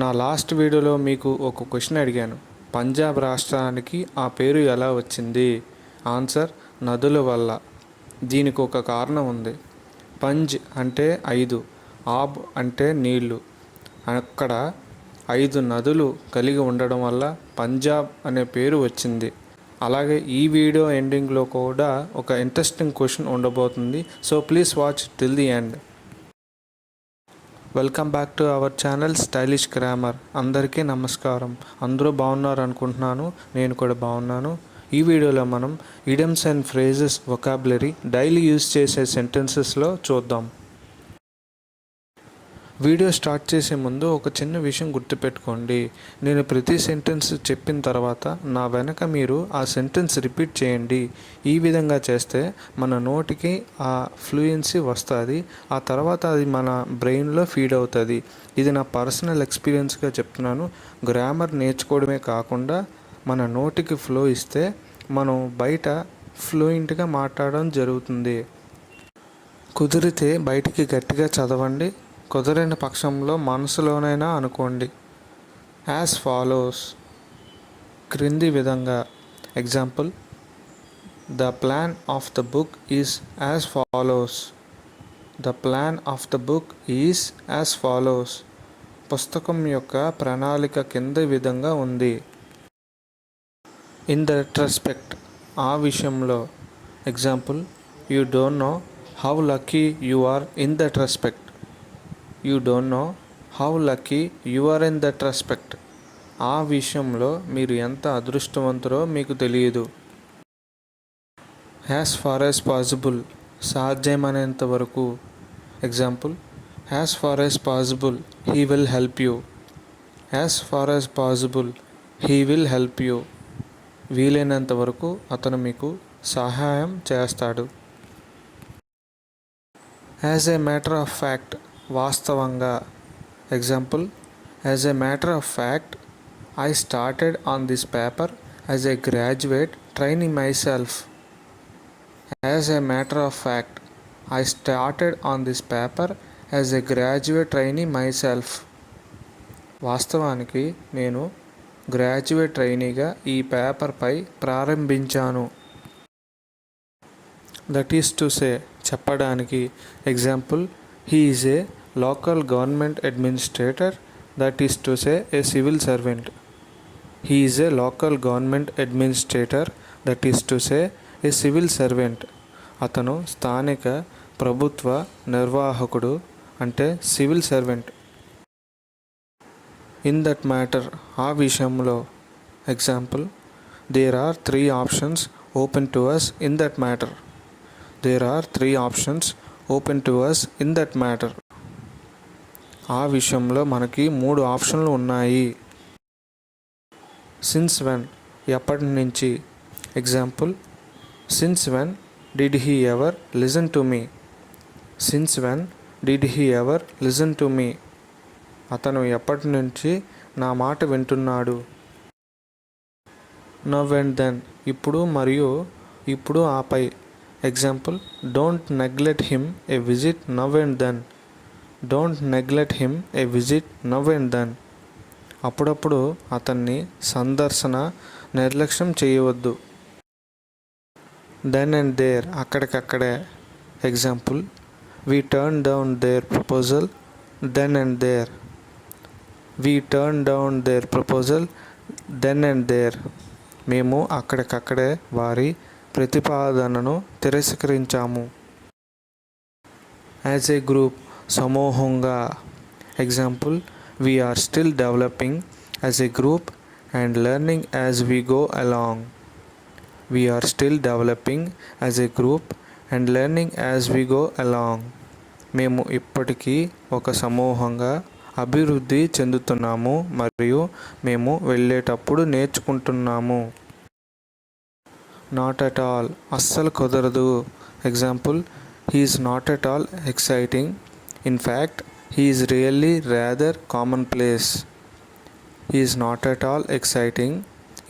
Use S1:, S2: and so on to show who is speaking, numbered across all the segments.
S1: నా లాస్ట్ వీడియోలో మీకు ఒక క్వశ్చన్ అడిగాను. పంజాబ్ రాష్ట్రానికి ఆ పేరు ఎలా వచ్చింది? ఆన్సర్ నదుల వల్ల. దీనికి ఒక కారణం ఉంది. పంజ్ అంటే 5, ఆబ్ అంటే నీళ్లు. అక్కడ 5 నదులు కలిగి ఉండడం వల్ల పంజాబ్ అనే పేరు వచ్చింది. అలాగే ఈ వీడియో ఎండింగ్లో కూడా ఒక ఇంట్రెస్టింగ్ క్వశ్చన్ ఉండబోతుంది. So please watch till the end. Welcome back to our channel stylish grammar. అందరికీ నమస్కారం. అందరూ బాగున్నారు అనుకుంటున్నాను. నేను కూడా బాగున్నాను. ఈ వీడియోలో మనం idioms and phrases vocabulary daily use చేసే సెంటెన్సెస్లో చూద్దాం. వీడియో స్టార్ట్ చేసే ముందు ఒక చిన్న విషయం గుర్తుపెట్టుకోండి. నేను ప్రతి సెంటెన్స్ చెప్పిన తర్వాత నా వెనక మీరు ఆ సెంటెన్స్ రిపీట్ చేయండి. ఈ విధంగా చేస్తే మన నోటికి ఆ ఫ్లూయెన్సీ వస్తుంది. ఆ తర్వాత అది మన బ్రెయిన్లో ఫీడ్ అవుతుంది. ఇది నా పర్సనల్ ఎక్స్పీరియన్స్గా చెప్తున్నాను. గ్రామర్ నేర్చుకోవడమే కాకుండా మన నోటికి ఫ్లో ఇస్తే మనం బయట ఫ్లూయెంట్గా మాట్లాడడం జరుగుతుంది. కుదిరితే బయటికి గట్టిగా చదవండి. కుదరని పక్షంలో మనసులోనైనా అనుకోండి. యాజ్ ఫాలోస్, క్రింది విధంగా. Example, the plan of the book is as follows. The plan of the book is as follows. పుస్తకం యొక్క ప్రణాళిక కింది విధంగా ఉంది. ఇన్ దట్ రెస్పెక్ట్, ఆ విషయంలో. Example, you don't know how lucky you are in that respect. You don't know how lucky you are in that respect. ఆ విషయంలో మీరు ఎంత అదృష్టవంతురో మీకు తెలియదు. యాజ్ ఫార్ యాజ్ పాసిబుల్, సాధ్యమైనంత వరకు. Example, as far as possible he will help you. As far as possible he will help you. వీలైనంత వరకు అతను మీకు సహాయం చేస్తాడు. As a matter of fact, వాస్తవంగా. Example, as a matter of fact I started on this paper as a graduate training my self. As a matter of fact I started on this paper as a graduate training my self. వాస్తవానికి నేను graduate ట్రైనీగా ఈ పేపర్పై ప్రారంభించాను. That is to say, చెప్పడానికి. Example, he is a local government administrator, that is to say a civil servant. He is a local government administrator, that is to say a civil servant. అతను స్థానిక ప్రభుత్వ నిర్వాహకుడు, అంటే civil servant. In that matter, ఆ విషయంలో. Example, there are 3 options open to us in that matter. There are 3 options open to us in that matter. ఆ విషయంలో మనకి 3 ఆప్షన్లు ఉన్నాయి. సిన్స్ వెన్, ఎప్పటి నుంచి. Example, since when did he ever listen to me. Since when did he ever listen to me. అతను ఎప్పటి నుంచి నా మాట వింటున్నాడు. నవ్ అండ్ దెన్, ఇప్పుడు మరియు ఇప్పుడు ఆపై. Example, don't neglect him a visit now and then. Don't neglect him a visit now and then. అప్పుడప్పుడు అతన్ని సందర్శన నిర్లక్ష్యం చేయవద్దు. దెన్ అండ్ దేర్, అక్కడికక్కడే. Example, we turn down their proposal then and there. We turn down their proposal then and there. మేము అక్కడికక్కడే వారి ప్రతిపాదనను తిరస్కరించాము. యాజ్ ఏ గ్రూప్, సమూహంగా. Example, we are still developing as a group and learning as we go along. We are still developing as a group and learning as we go along. మేము ఇప్పటికీ ఒక సమూహంగా అభివృద్ధి చెందుతున్నాము మరియు మేము వెళ్ళేటప్పుడు నేర్చుకుంటున్నాము. నాట్ అట్ ఆల్, అస్సలు కుదరదు. Example, he is not at all exciting. In fact, he is really rather commonplace. He is not at all exciting.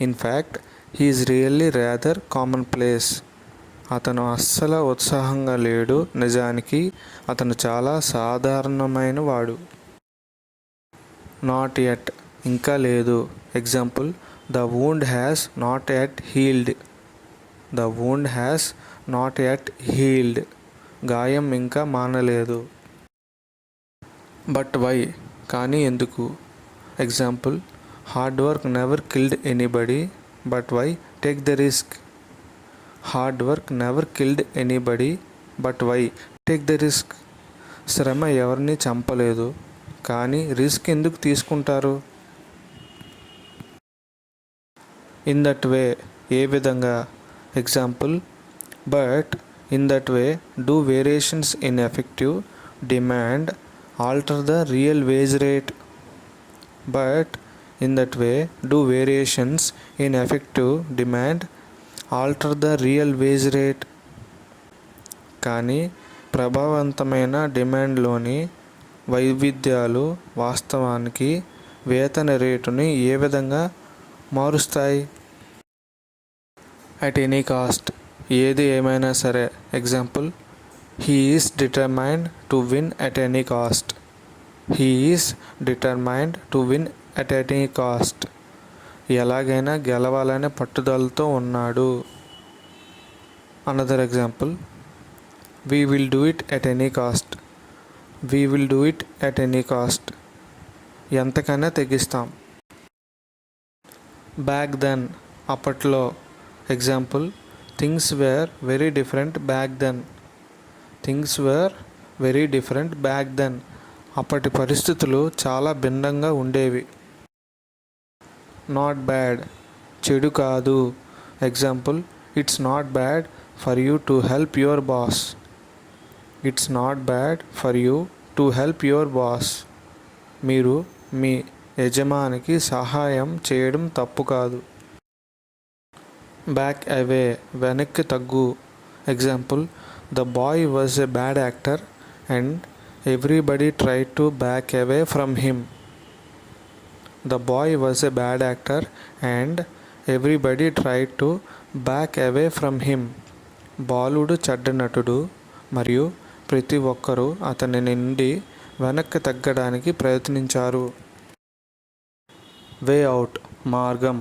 S1: In fact, he is really rather commonplace. అతను అస్సలు ఉత్సాహంగా లేడు. నిజానికి అతను చాలా సాధారణమైన వాడు. నాట్ యెట్ ఇంకా లేదు. Example the wound has not yet healed. The wound has not yet healed గాయం ఇంకా మానలేదు. బట్ వై కానీ ఎందుకు. Example hard work never killed anybody but why take the risk. Hard work never killed anybody but why take the risk. శ్రమ ఎవరిని చంపలేదు కానీ risk ఎందుకు తీసుకుంటారు. ఇన్ దట్ వే ఏ విధంగా. Example but in that way do variations in effective demand alter the real wage rate. But in that way do variations in effective demand alter the real wage rate. కానీ ప్రభావవంతమైన డిమాండ్లోని వైవిధ్యాలు వాస్తవానికి వేతన రేటుని ఏ విధంగా మారుస్తాయి. అట్ ఎనీ కాస్ట్ ఏది ఏమైనా సరే. Example he is determined to win at any cost. He is determined to win at any cost ఎలాగైనా గెలవాలనే పట్టుదలతో ఉన్నాడు. Another example we will do it at any cost. We will do it at any cost ఎంతకైనా తెగిస్తాం. Back then అప్పట్లో. Example things were very different back then. Things were very different back then అప్పటి పరిస్థితులు చాలా భిన్నంగా ఉండేవి. Not bad చెడు కాదు. Example it's not bad for you to help your boss. It's not bad for you to help your boss మీరు మీ యజమానికి సహాయం చేయడం తప్పు కాదు. బ్యాక్ అవే వెనక్కి తగ్గు. Example the boy was a bad actor and everybody tried to back away from him. The boy was a bad actor and everybody tried to back away from him బాలుడు చెడ్డ నటుడు మరియు ప్రతి ఒక్కరూ అతని నుండి వెనక్కి తగ్గడానికి ప్రయత్నించారు. వే అవుట్ మార్గం.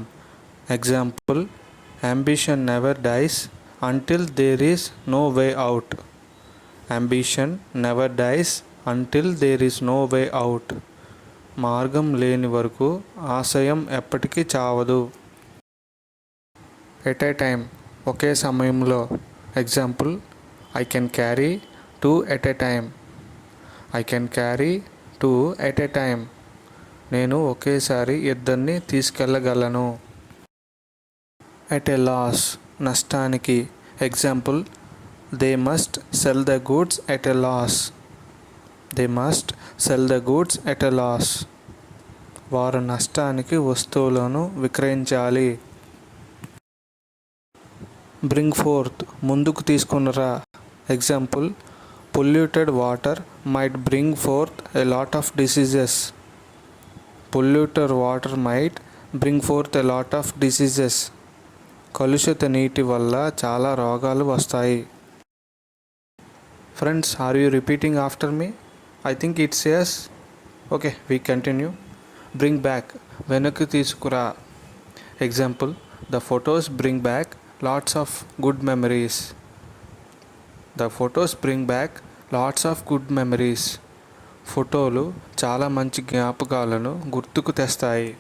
S1: Example ambition never dies until there is no way out. Ambition never dies until there is no way out మార్గం లేని వరకు ఆశయం ఎప్పటికీ చావదు. ఎట్ ఏ టైం ఒకే సమయంలో. Example I can carry two at a time. I can carry two at a time నేను ఒకేసారి ఇద్దరిని తీసుకెళ్ళగలను. ఎట్ ఏ లాస్ నష్టానికి. Example they must sell the goods at a loss. They must sell the goods at a loss వారు నష్టానికి వస్తువులను విక్రయించాలి. Bring forth ముందుకు తీసుకునిరా. Example polluted water might bring forth a lot of diseases. Polluted water might bring forth a lot of diseases కలుషిత నీటి వల్ల చాలా రోగాలు వస్తాయి. Friends, are you repeating after me? I think it's yes. Okay, we continue. Bring back వెనక్కి తీసుకురా. Example the photos bring back lots of good memories. The photos bring back lots of good memories ఫోటోలు చాలా మంచి జ్ఞాపకాలను గుర్తుకు తెస్తాయి.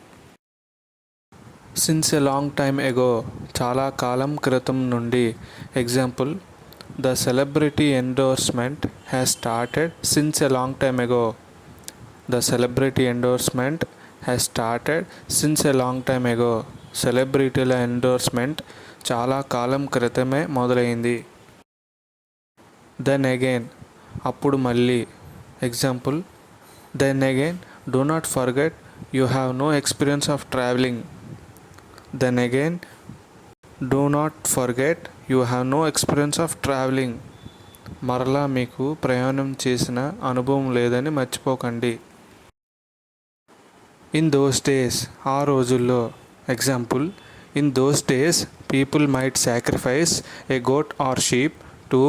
S1: Since a long time ago చాలా కాలం క్రితం నుండి. Example the celebrity endorsement has started since a long time ago. The celebrity endorsement has started since a long time ago సెలబ్రిటీల ఎండోర్స్మెంట్ చాలా కాలం క్రితమే మొదలైంది. దెన్ అగైన్ అప్పుడు మళ్ళీ. Example then again do not forget you have no experience of travelling. Then again do not forget you have no experience of travelling మరలా మీకు ప్రయాణం చేసిన అనుభవం లేదని మర్చిపోకండి. ఇన్ దోస్ డేస్ ఆ రోజుల్లో. Example in those days people might sacrifice a goat or sheep to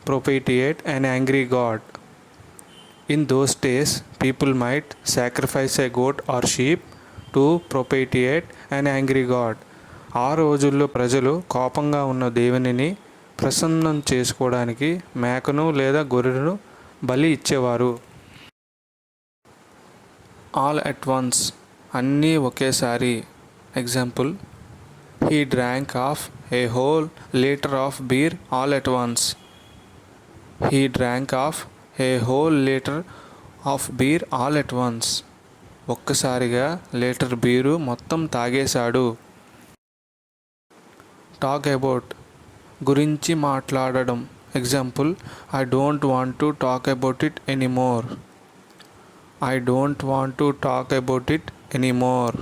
S1: propitiate an angry god. In those days people might sacrifice a goat or sheep to propitiate and angry god. ఆ రోజుల్లో ప్రజలు కోపంగా ఉన్న దేవునిని ప్రసన్నం చేసుకోవడానికి మేకను లేదా గొర్రెను బలి ఇచ్చేవారు. ఆల్ అట్ వన్స్, అన్నీ ఒకేసారి. Example, he drank of A whole litre of beer all at once. He drank of A whole litre of beer all at once. ఒక్కసారిగా లీటర్ బీరు మొత్తం తాగేశాడు. టాక్ అబౌట్, గురించి మాట్లాడడం. Example, I don't want to talk about it anymore. I don't want to talk about it anymore.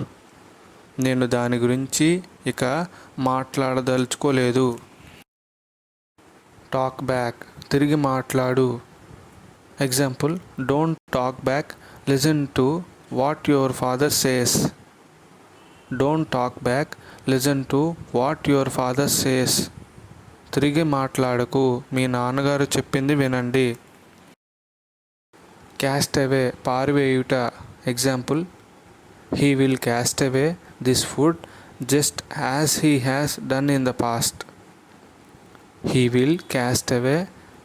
S1: నేను దాని గురించి ఇక మాట్లాడదలుచుకోలేదు. Talk back, తిరిగి మాట్లాడు. Example, don't talk back, listen to what your father says. Don't talk back, listen to what your father says. తిరిగి మాట్లాడకు, మీ నాన్నగారు చెప్పింది వినండి. క్యాస్ట్ అవే, పారివేయుట. Example, he will cast away this food just as he has done in the past. He will cast away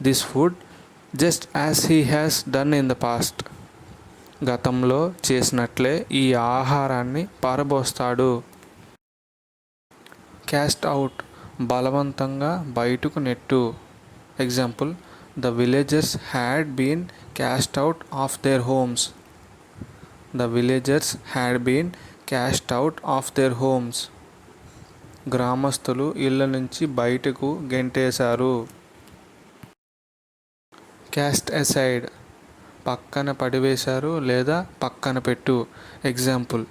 S1: this food just as he has done in the past. గతంలో చేసినట్లే ఈ ఆహారాన్ని పారబోస్తాడు. Cast out, బలవంతంగా బయటకు నెట్టు. Example, the villagers had been cast out of their homes. The villagers had been cast out of their homes. గ్రామస్తులు ఇళ్ళ నుంచి బయటకు గెంటేశారు. క్యాస్ట్ అసైడ్, పక్కన పడివేశారు లేదా పక్కన పెట్టు. Example,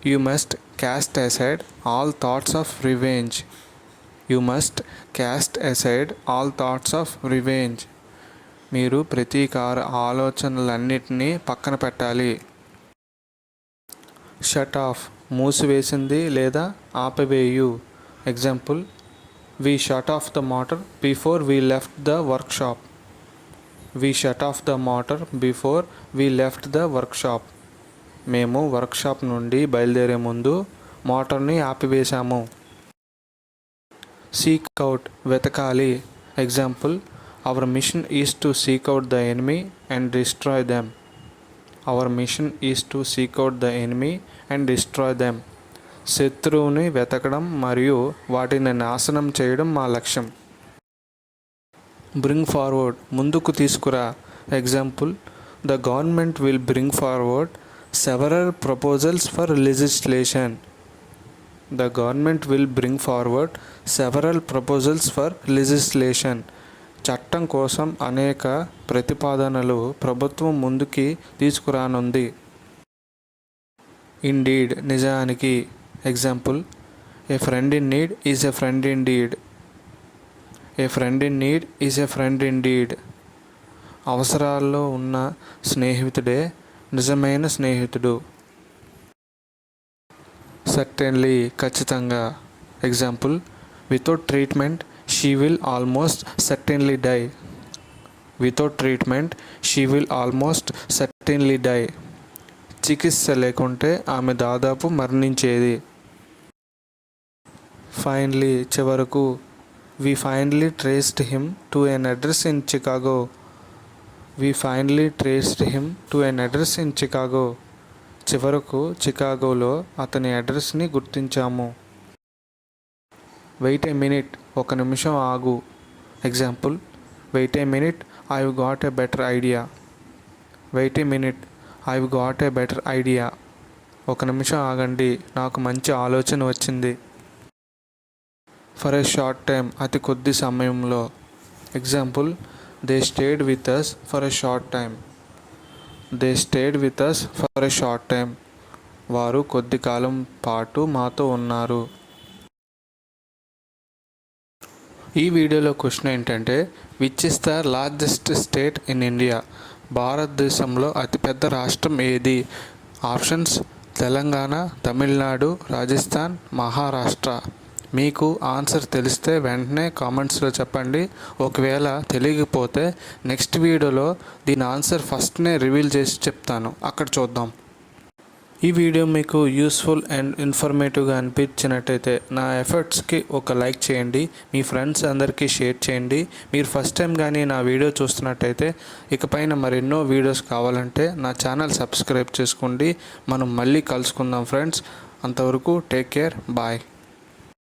S1: you must cast aside all thoughts of revenge. You must cast aside all thoughts of revenge. మీరు ప్రతీకార ఆలోచనలన్నిటినీ పక్కన పెట్టాలి. షట్ ఆఫ్, మూసివేసింది లేదా ఆపివేయు. Example, we shut off the motor before we left the workshop. We shut off the motor before we left the workshop. మేము workshop నుండి బయలుదేరే ముందు మోటార్ని ఆపివేశాము. సీక్ అవుట్, వెతకాలి. Example, our mission is to seek out the enemy and destroy them. Hour mission is to seek out the enemy and destroy them. శత్రువుని వెతకడం మరియు వాటిని నాశనం చేయడం మా లక్ష్యం. బ్రింగ్ ఫార్వర్డ్, ముందుకు తీసుకురా. Example, the government will bring forward several proposals for legislation. The government will bring forward several proposals for legislation. చట్టం కోసం అనేక ప్రతిపాదనలు ప్రభుత్వం ముందుకి తీసుకురానుంది. ఇండీడ్, నిజానికి. Example, a friend in need is a friend in deed. A friend in need is a friend in deed. అవసరాల్లో ఉన్న స్నేహితుడే నిజమైన స్నేహితుడు. సర్టెన్లీ, ఖచ్చితంగా. Example, without treatment she will almost certainly die. Without treatment she will almost certainly die. చికిత్స లేకుంటే ఆమె దాదాపు మరణించేది. ఫైనలీ, చివరకు. We finally traced him to an address in Chicago. We finally traced him to an address in Chicago. చివరకు చికాగోలో అతని అడ్రస్ని గుర్తించాము. Wait a minute, ఒక నిమిషం ఆగు. Example, wait a minute, I've got a better idea. Wait a minute, I've got a better idea. ఒక నిమిషం ఆగండి, నాకు మంచి ఆలోచన వచ్చింది. ఫర్ ఎ షార్ట్ టైం, అతి కొద్ది సమయంలో. Example, they stayed with us for a short time. They stayed with us for a short time. వారు కొద్ది కాలం పాటు మాతో ఉన్నారు. ఈ వీడియోలో క్వశ్చన్ ఏంటంటే, which is the largest state in India? భారతదేశంలో అతిపెద్ద రాష్ట్రం ఏది? ఆప్షన్స్: తెలంగాణ, తమిళనాడు, రాజస్థాన్, మహారాష్ట్ర. మీకు ఆన్సర్ తెలిస్తే వెంటనే కామెంట్స్లో చెప్పండి. ఒకవేళ తెలియకపోతే నెక్స్ట్ వీడియోలో దీని ఆన్సర్ ఫస్ట్నే రివీల్ చేసి చెప్తాను, అక్కడ చూద్దాం. ఈ వీడియో మీకు యూస్ఫుల్ అండ్ ఇన్ఫర్మేటివ్గా అనిపించినట్టయితే నా ఎఫర్ట్స్కి ఒక లైక్ చేయండి, మీ ఫ్రెండ్స్ అందరికీ షేర్ చేయండి. మీరు ఫస్ట్ టైం కానీ నా వీడియో చూస్తున్నట్టయితే ఇకపైన మరెన్నో వీడియోస్ కావాలంటే నా ఛానల్ సబ్స్క్రైబ్ చేసుకోండి. మనం మళ్ళీ కలుసుకుందాం ఫ్రెండ్స్. అంతవరకు టేక్ కేర్, బాయ్.